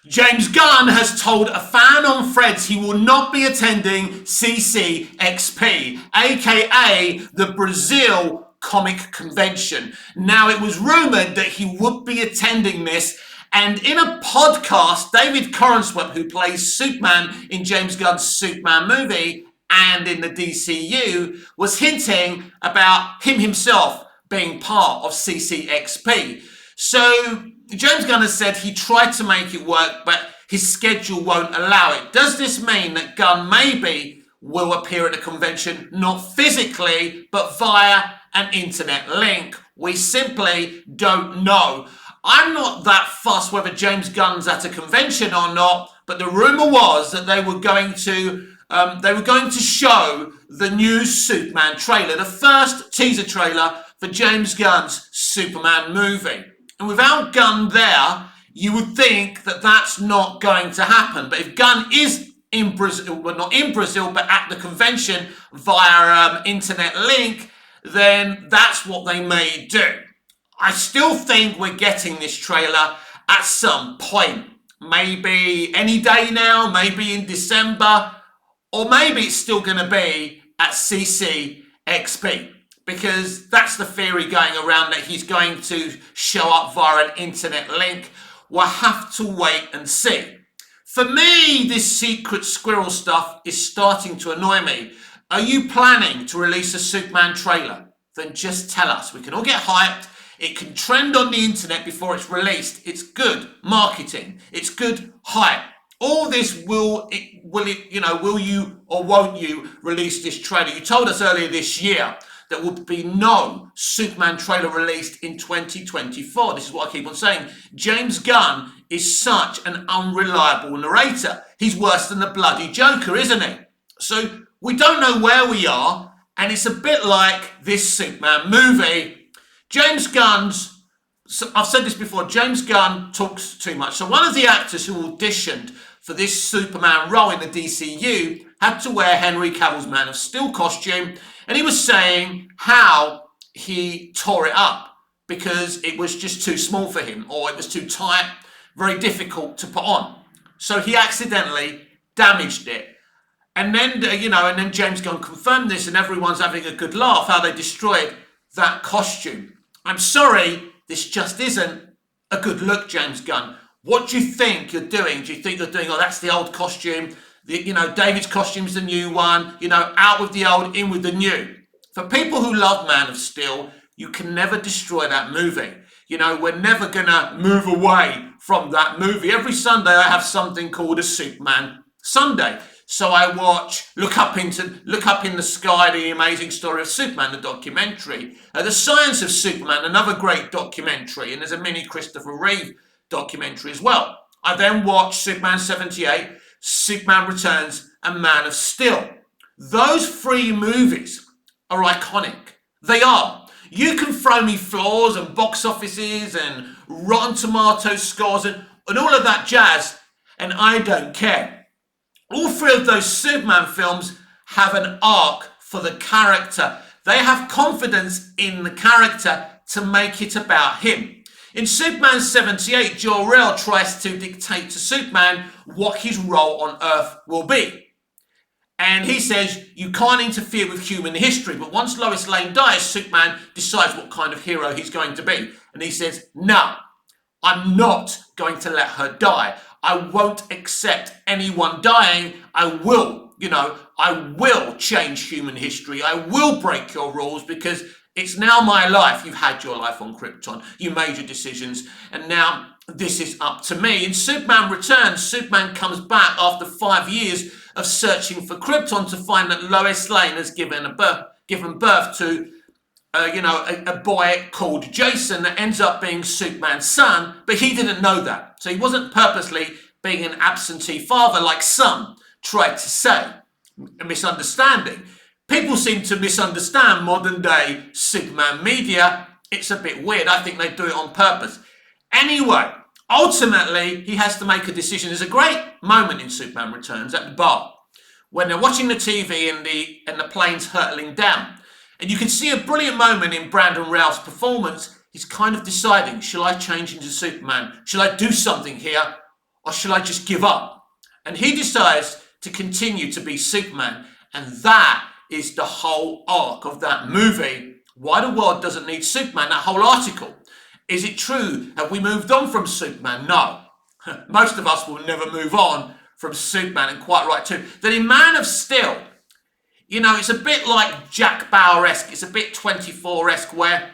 James Gunn has told a fan on Threads he will not be attending CCXP, aka the Brazil Comic Convention. Now, it was rumoured that he would be attending this, and in a podcast, David Corenswet, who plays Superman in James Gunn's Superman movie and in the DCU, was hinting about him himself being part of CCXP. So James Gunn has said he tried to make it work, but his schedule won't allow it. Does this mean that Gunn maybe will appear at the convention, not physically, but via an internet link? We simply don't know. I'm not that fussed whether James Gunn's at a convention or not, but the rumour was that they were going to show the new Superman trailer, the first teaser trailer for James Gunn's Superman movie. And without Gunn there, you would think that that's not going to happen. But if Gunn is in Brazil, well, not in Brazil, but at the convention via internet link, then that's what they may do. I still think we're getting this trailer at some point. Maybe any day now, maybe in December, or maybe it's still going to be at CCXP. Because that's the theory going around, that he's going to show up via an internet link. We'll have to wait and see. For me, this secret squirrel stuff is starting to annoy me. Are you planning to release a Superman trailer? Then just tell us. We can all get hyped. It can trend on the internet before it's released. It's good marketing. It's good hype. All this will you or won't you release this trailer? You told us earlier this year there would be no Superman trailer released in 2024. This is what I keep on saying. James Gunn is such an unreliable narrator. He's worse than the bloody Joker, isn't he? So we don't know where we are, and it's a bit like this Superman movie. James Gunn's, I've said this before, James Gunn talks too much. So one of the actors who auditioned for this Superman role in the DCU had to wear Henry Cavill's Man of Steel costume, and he was saying how he tore it up because it was just too small for him, or it was too tight, very difficult to put on. So he accidentally damaged it. And then, and then James Gunn confirmed this, and everyone's having a good laugh how they destroyed that costume. I'm sorry, this just isn't a good look, James Gunn. What do you think you're doing? Do you think you're doing, oh, that's the old costume, David's costume's the new one, out with the old, in with the new. For people who love Man of Steel, you can never destroy that movie. We're never going to move away from that movie. Every Sunday I have something called a Superman Sunday. So I watch Look Up in the Sky, The Amazing Story of Superman, the documentary. The Science of Superman, another great documentary. And there's a mini Christopher Reeve documentary as well. I then watch Superman 78, Superman Returns, and Man of Steel. Those three movies are iconic. They are. You can throw me flaws and box offices and Rotten Tomatoes scores and all of that jazz, and I don't care. All three of those Superman films have an arc for the character. They have confidence in the character to make it about him. In Superman 78, Jor-El tries to dictate to Superman what his role on Earth will be. And he says, you can't interfere with human history. But once Lois Lane dies, Superman decides what kind of hero he's going to be. And he says, no, I'm not going to let her die. I won't accept anyone dying. I will change human history. I will break your rules because it's now my life. You've had your life on Krypton. You made your decisions. And now this is up to me. In Superman Returns, Superman comes back after 5 years of searching for Krypton to find that Lois Lane has given birth to a boy called Jason that ends up being Superman's son, but he didn't know that. So he wasn't purposely being an absentee father like some tried to say. A misunderstanding. People seem to misunderstand modern day Superman media. It's a bit weird. I think they do it on purpose. Anyway, ultimately, he has to make a decision. There's a great moment in Superman Returns at the bar when they're watching the TV and the plane's hurtling down. And you can see a brilliant moment in Brandon Routh's performance. He's kind of deciding, shall I change into Superman? Shall I do something here? or shall I just give up? And he decides to continue to be Superman. And that is the whole arc of that movie. Why the world doesn't need Superman, that whole article. Is it true? Have we moved on from Superman? No. Most of us will never move on from Superman, and quite right too. Then in Man of Steel, you know, it's a bit like Jack Bauer-esque. It's a bit 24-esque where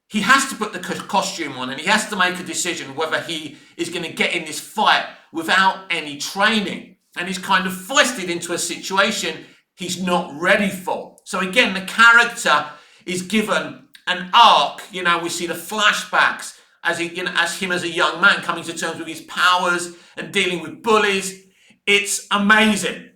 he has to put the costume on and he has to make a decision whether he is going to get in this fight without any training. And he's kind of foisted into a situation he's not ready for. So again, the character is given an arc. You know, we see the flashbacks as him as a young man coming to terms with his powers and dealing with bullies. It's amazing.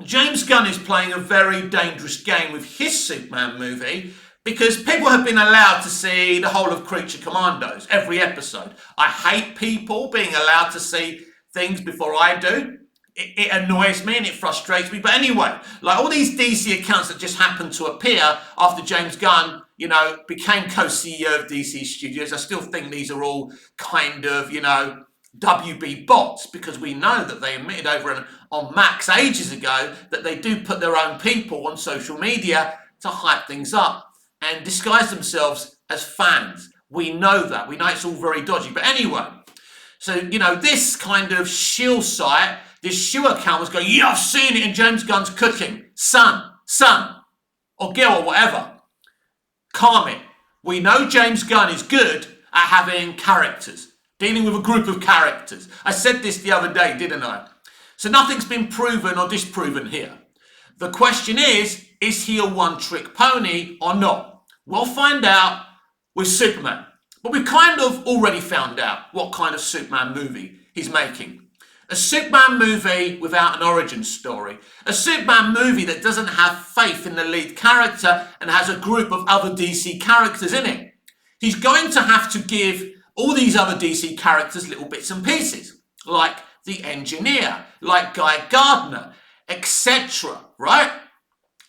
James Gunn is playing a very dangerous game with his Superman movie because people have been allowed to see the whole of Creature Commandos, every episode. I hate people being allowed to see things before I do. It annoys me and it frustrates me. But anyway, like all these DC accounts that just happened to appear after James Gunn, you know, became co-CEO of DC Studios, I still think these are all kind of, you know, WB bots, because we know that they admitted over on Max ages ago that they do put their own people on social media to hype things up and disguise themselves as fans. We know that. We know it's all very dodgy. But anyway, so, you know, this kind of shill site, this shill account was going, yeah, I've seen it in James Gunn's cooking. Son, or girl, or whatever. Calm it. We know James Gunn is good at having characters. Dealing with a group of characters. I said this the other day, didn't I? So nothing's been proven or disproven here. The question is he a one-trick pony or not? We'll find out with Superman. But we've kind of already found out what kind of Superman movie he's making. A Superman movie without an origin story. A Superman movie that doesn't have faith in the lead character and has a group of other DC characters in it. He's going to have to give all these other DC characters little bits and pieces, like the Engineer, like Guy Gardner, etc., right?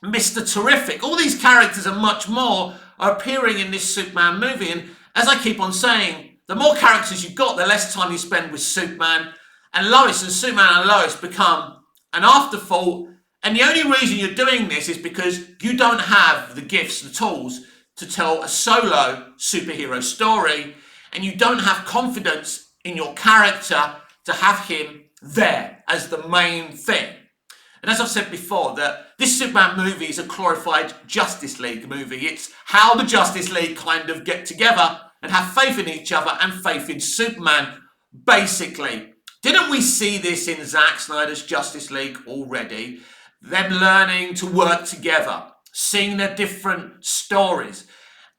Mr. Terrific. All these characters and much more are appearing in this Superman movie. And as I keep on saying, the more characters you've got, the less time you spend with Superman and Lois. And Superman and Lois become an afterthought. And the only reason you're doing this is because you don't have the gifts, the tools to tell a solo superhero story. And you don't have confidence in your character to have him there as the main thing. And as I've said before, that this Superman movie is a glorified Justice League movie. It's how the Justice League kind of get together and have faith in each other and faith in Superman, basically. Didn't we see this in Zack Snyder's Justice League already? Them learning to work together, seeing their different stories.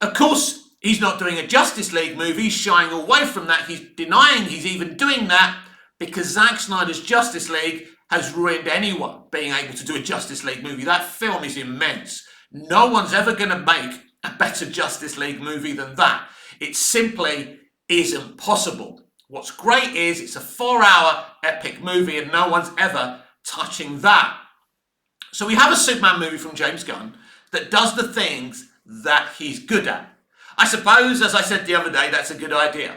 Of course, he's not doing a Justice League movie, he's shying away from that. He's denying he's even doing that because Zack Snyder's Justice League has ruined anyone being able to do a Justice League movie. That film is immense. No one's ever going to make a better Justice League movie than that. It simply isn't possible. What's great is it's a 4-hour epic movie and no one's ever touching that. So we have a Superman movie from James Gunn that does the things that he's good at. I suppose, as I said the other day, that's a good idea.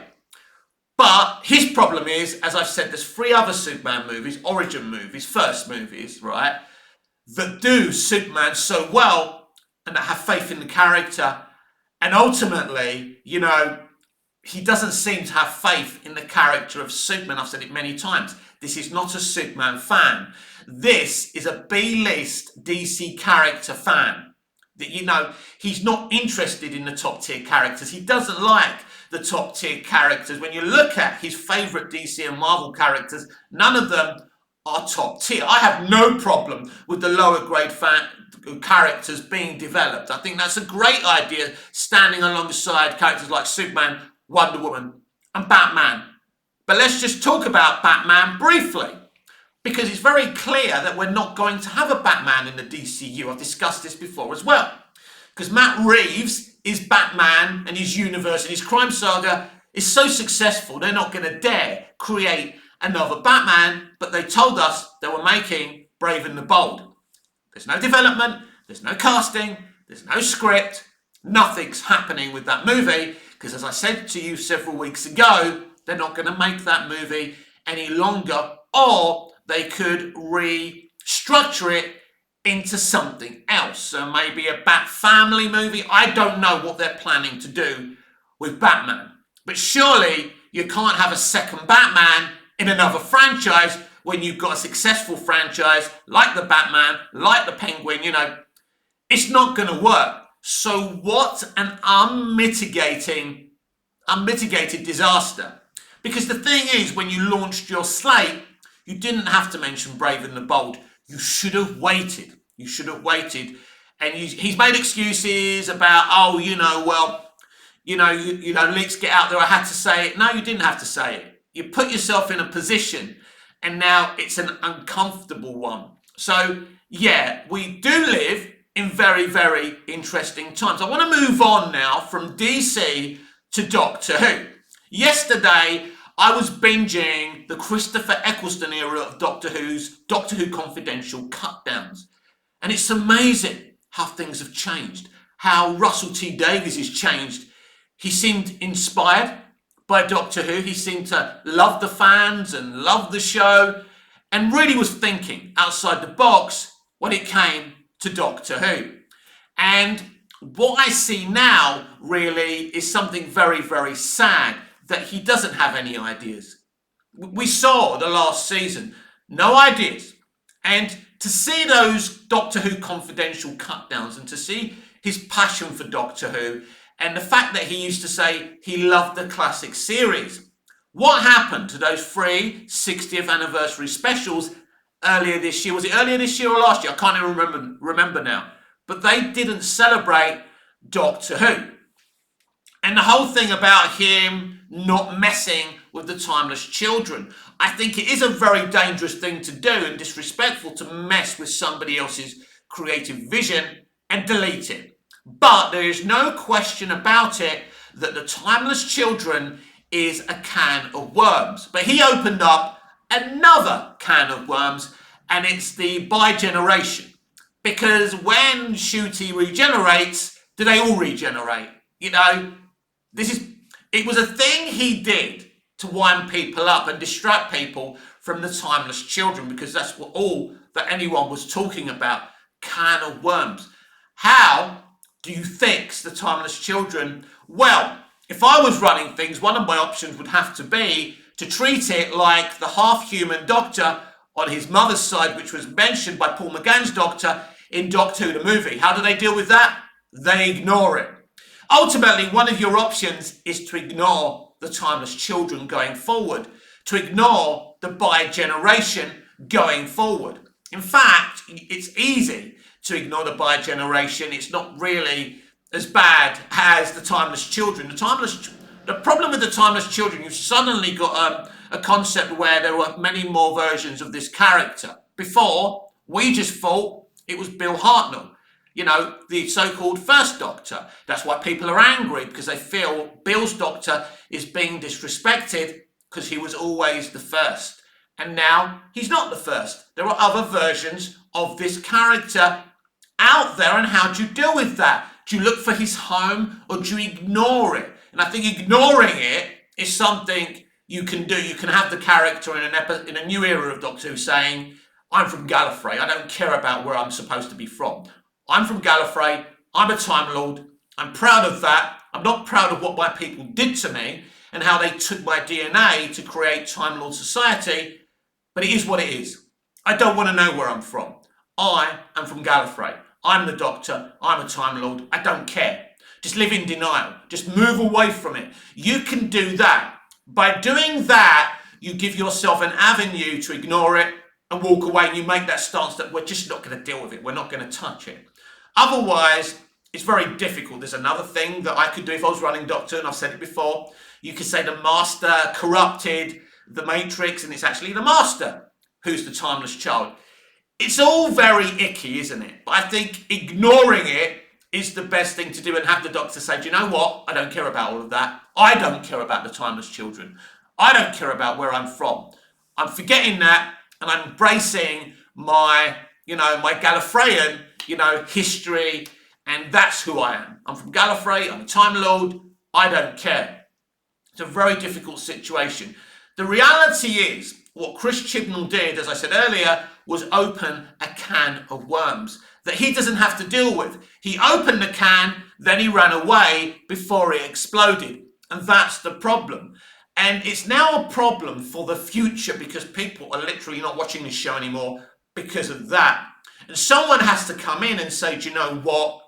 But his problem is, as I've said, there's 3 other Superman movies, origin movies, first movies, right, that do Superman so well and that have faith in the character. And ultimately, you know, he doesn't seem to have faith in the character of Superman. I've said it many times. This is not a Superman fan. This is a B-list DC character fan. That, you know, he's not interested in the top tier characters. He doesn't like the top tier characters. When you look at his favourite DC and Marvel characters, none of them are top tier. I have no problem with the lower grade characters being developed. I think that's a great idea, standing alongside characters like Superman, Wonder Woman and Batman. But let's just talk about Batman briefly, because it's very clear that we're not going to have a Batman in the DCU. I've discussed this before as well. Because Matt Reeves, his Batman and his universe and his crime saga is so successful, they're not going to dare create another Batman, but they told us they were making Brave and the Bold. There's no development, there's no casting, there's no script, nothing's happening with that movie, because as I said to you several weeks ago, they're not going to make that movie any longer, or they could restructure it into something else. So maybe a Bat Family movie. I don't know what they're planning to do with Batman. But surely you can't have a second Batman in another franchise when you've got a successful franchise like the Batman, like the Penguin, it's not going to work. So what an unmitigated disaster. Because the thing is, when you launched your slate, you didn't have to mention Brave and the Bold. You should have waited. And he's made excuses about, let's get out there. I had to say it. No, you didn't have to say it. You put yourself in a position, and now it's an uncomfortable one. So, yeah, we do live in very, very interesting times. I want to move on now from DC to Doctor Who. Yesterday, I was binging the Christopher Eccleston era of Doctor Who Confidential cut-downs. And it's amazing how things have changed, how Russell T Davies has changed. He seemed inspired by Doctor Who. He seemed to love the fans and love the show, and really was thinking outside the box when it came to Doctor Who. And what I see now really is something very, very sad, that he doesn't have any ideas. We saw the last season, no ideas. And to see those Doctor Who Confidential cut-downs, and to see his passion for Doctor Who, and the fact that he used to say he loved the classic series. What happened to those 3 60th anniversary specials earlier this year? Was it earlier this year or last year? I can't even remember now. But they didn't celebrate Doctor Who. And the whole thing about him not messing with the Timeless Children. I think it is a very dangerous thing to do and disrespectful to mess with somebody else's creative vision and delete it. But there is no question about it that the Timeless Children is a can of worms. But he opened up another can of worms, and it's the bi-generation. Because when Ncuti regenerates, do they all regenerate? It was a thing he did to wind people up and distract people from the Timeless Children, because that's all that anyone was talking about. Can of worms. How do you fix the Timeless Children? Well, if I was running things, one of my options would have to be to treat it like the half-human Doctor on his mother's side, which was mentioned by Paul McGann's Doctor in Doctor Who the movie. How do they deal with that? They ignore it. Ultimately, one of your options is to ignore the Timeless Children going forward, to ignore the bi-generation going forward. In fact, it's easy to ignore the bi-generation. It's not really as bad as the Timeless Children. The problem with the Timeless Children, you've suddenly got a concept where there were many more versions of this character. Before, we just thought it was Bill Hartnell, the so-called first Doctor. That's why people are angry, because they feel Bill's Doctor is being disrespected because he was always the first. And now he's not the first. There are other versions of this character out there, and how do you deal with that? Do you look for his home, or do you ignore it? And I think ignoring it is something you can do. You can have the character in a new era of Doctor Who saying, I'm from Gallifrey, I don't care about where I'm supposed to be from. I'm from Gallifrey, I'm a Time Lord, I'm proud of that. I'm not proud of what my people did to me and how they took my DNA to create Time Lord society, but it is what it is. I don't want to know where I'm from. I am from Gallifrey. I'm the Doctor, I'm a Time Lord, I don't care. Just live in denial, just move away from it. You can do that. By doing that, you give yourself an avenue to ignore it and walk away, and you make that stance that we're just not going to deal with it, we're not going to touch it. Otherwise, it's very difficult. There's another thing that I could do if I was running Doctor, and I've said it before. You could say the Master corrupted the Matrix, and it's actually the Master who's the Timeless Child. It's all very icky, isn't it? But I think ignoring it is the best thing to do, and have the Doctor say, do you know what? I don't care about all of that. I don't care about the Timeless Children. I don't care about where I'm from. I'm forgetting that, and I'm embracing my Gallifreyan, history, and that's who I am. I'm from Gallifrey, I'm a Time Lord, I don't care. It's a very difficult situation. The reality is, what Chris Chibnall did, as I said earlier, was open a can of worms that he doesn't have to deal with. He opened the can, then he ran away before it exploded. And that's the problem. And it's now a problem for the future because people are literally not watching this show anymore because of that. And someone has to come in and say, do you know what?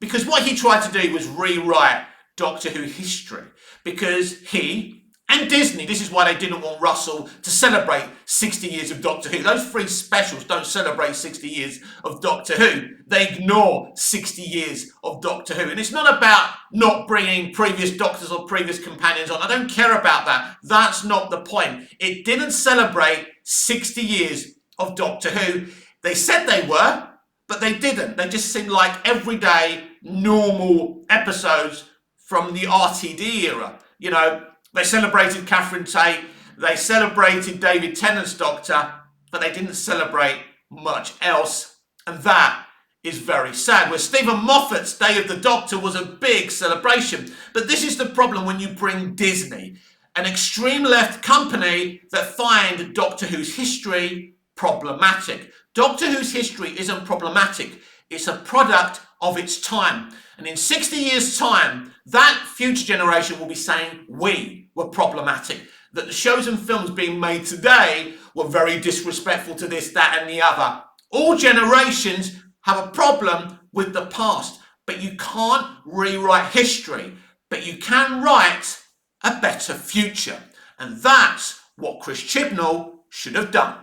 Because what he tried to do was rewrite Doctor Who history. Because he and Disney, this is why they didn't want Russell to celebrate 60 years of Doctor Who. Those three specials don't celebrate 60 years of Doctor Who. They ignore 60 years of Doctor Who. And it's not about not bringing previous Doctors or previous companions on. I don't care about that. That's not the point. It didn't celebrate 60 years of Doctor Who. They said they were, but they didn't. They just seemed like everyday, normal episodes from the RTD era. You know, they celebrated Catherine Tate, they celebrated David Tennant's Doctor, but they didn't celebrate much else. And that is very sad. Where Stephen Moffat's Day of the Doctor was a big celebration. But this is the problem when you bring Disney, an extreme left company that find Doctor Who's history problematic. Doctor Who's history isn't problematic. It's a product of its time. And in 60 years' time, that future generation will be saying we were problematic. That the shows and films being made today were very disrespectful to this, that, and the other. All generations have a problem with the past. But you can't rewrite history. But you can write a better future. And that's what Chris Chibnall should have done.